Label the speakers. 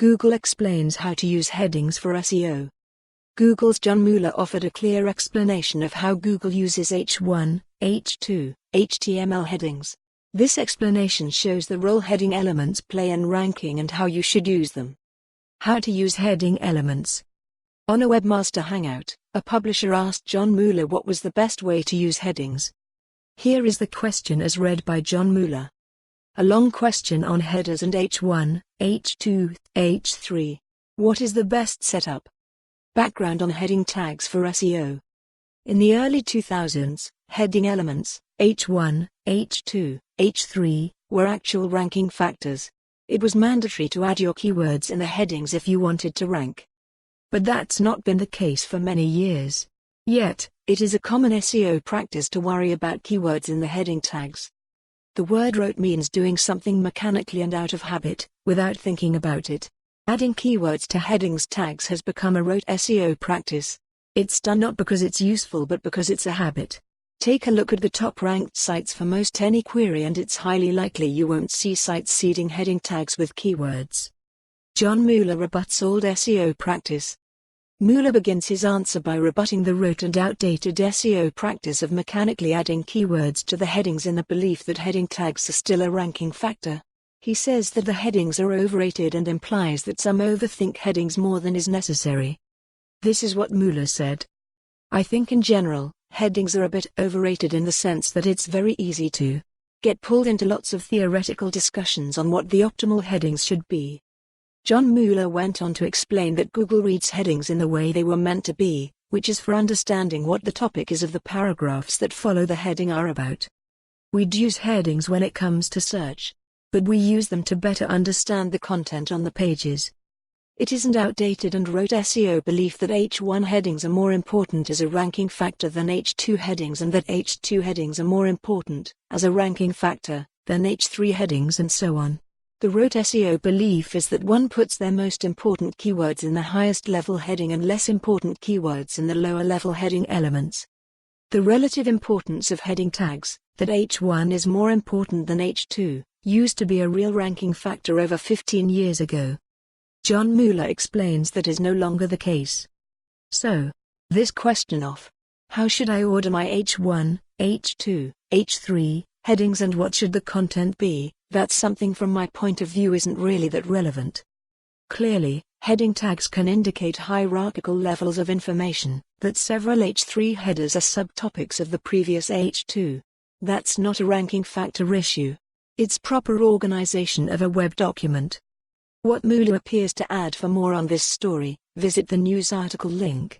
Speaker 1: Google explains how to use headings for SEO. Google's John Mueller offered a clear explanation of how Google uses H1, H2, HTML headings. This explanation shows the role heading elements play in ranking and how you should use them. How to use heading elements. On a Webmaster Hangout, a publisher asked John Mueller what was the best way to use headings. Here is the question as read by John Mueller. A long question on headers and H1, H2, H3. What is the best setup? Background on heading tags for SEO. In the early 2000s, heading elements, H1, H2, H3, were actual ranking factors. It was mandatory to add your keywords in the headings if you wanted to rank. But that's not been the case for many years. Yet, it is a common SEO practice to worry about keywords in the heading tags. The word rote means doing something mechanically and out of habit, without thinking about it. Adding keywords to headings tags has become a rote SEO practice. It's done not because it's useful but because it's a habit. Take a look at the top-ranked sites for most any query and it's highly likely you won't see sites seeding heading tags with keywords. John Mueller rebuts old SEO practice. Mueller begins his answer by rebutting the rote and outdated SEO practice of mechanically adding keywords to the headings in the belief that heading tags are still a ranking factor. He says that the headings are overrated and implies that some overthink headings more than is necessary. This is what Mueller said. I think in general, headings are a bit overrated in the sense that it's very easy to get pulled into lots of theoretical discussions on what the optimal headings should be. John Mueller went on to explain that Google reads headings in the way they were meant to be, which is for understanding what the topic is of the paragraphs that follow the heading are about. We'd use headings when it comes to search, but we use them to better understand the content on the pages. It isn't outdated and rote SEO belief that H1 headings are more important as a ranking factor than H2 headings and that H2 headings are more important as a ranking factor than H3 headings and so on. The rote SEO belief is that one puts their most important keywords in the highest level heading and less important keywords in the lower level heading elements. The relative importance of heading tags, that H1 is more important than H2, used to be a real ranking factor over 15 years ago. John Mueller explains that is no longer the case. So, this question of, how should I order my H1, H2, H3 headings and what should the content be, that's something from my point of view isn't really that relevant. Clearly, heading tags can indicate hierarchical levels of information, that several H3 headers are subtopics of the previous H2. That's not a ranking factor issue. It's proper organization of a web document. What Mueller appears to add for more on this story, visit the news article link.